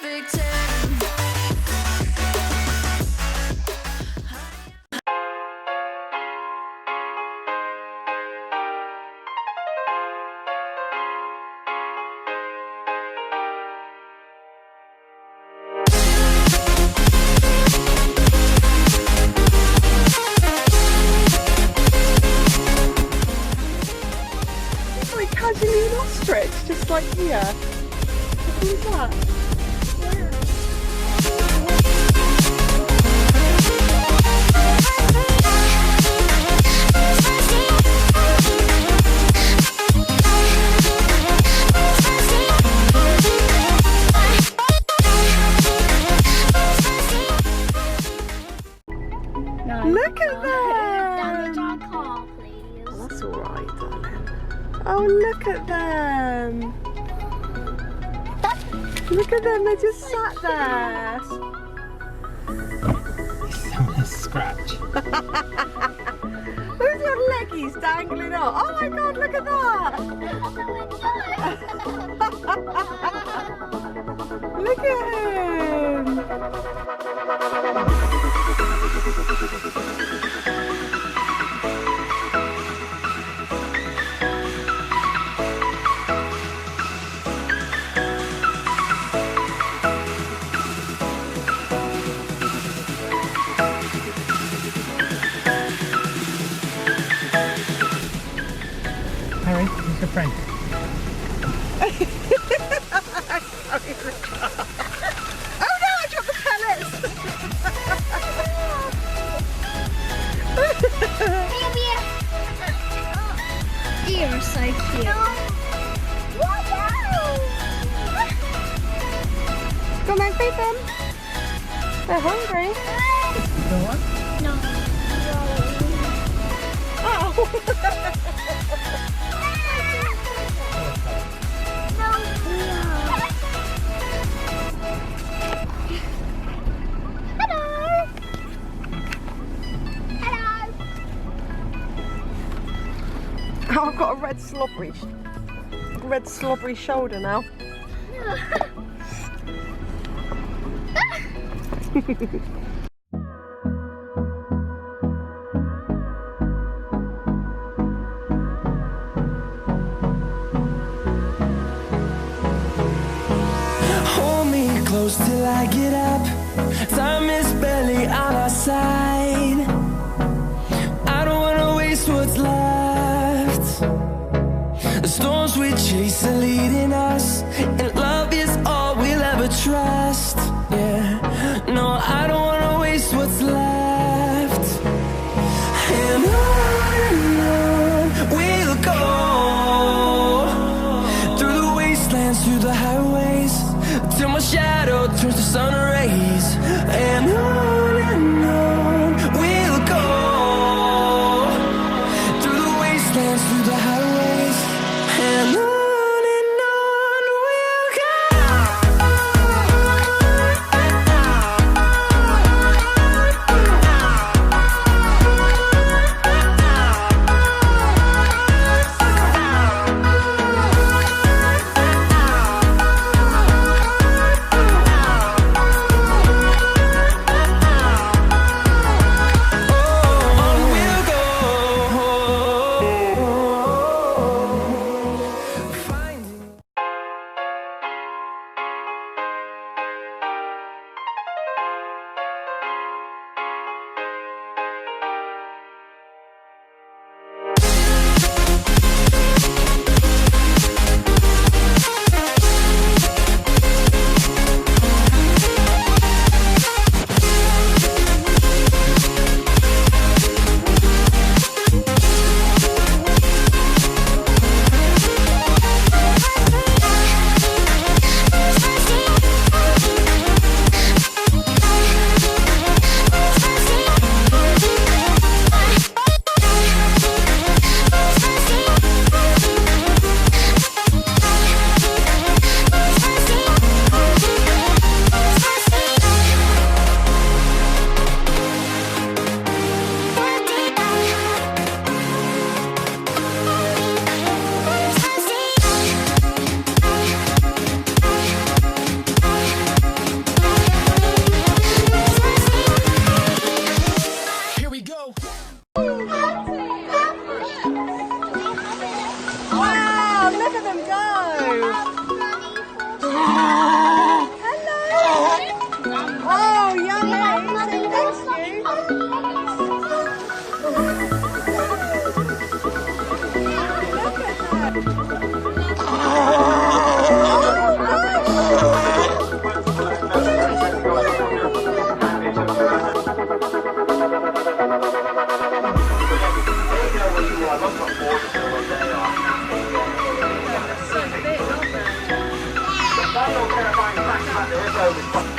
perfect 10. Like casually an ostrich, just like here. What is that? No, Look at that! damage our car, please. Oh, that's alright, darling. Oh, look at them! Look at them, they just sat there. It's a scratch. Who's your leggies dangling up? Oh my god, look at that! Look at him! Harry, who's your friend? Oh no, I dropped the pellets! You're so cute. Go on then, feed them. They're hungry. The what? No. Oh, I've got a red slobbery shoulder now. Hold me close till I get up. Time is barely on our side. I don't wanna waste what's left. The storms we chase are leading us, and love is all we'll ever trust. Yeah, no, I don't wanna waste what's left. And on we'll go, through the wastelands, through the highways, till my shadow turns to sun rays. And on we'll go, through the wastelands, through the highways, and on we'll go. terrifying fact about the hippo was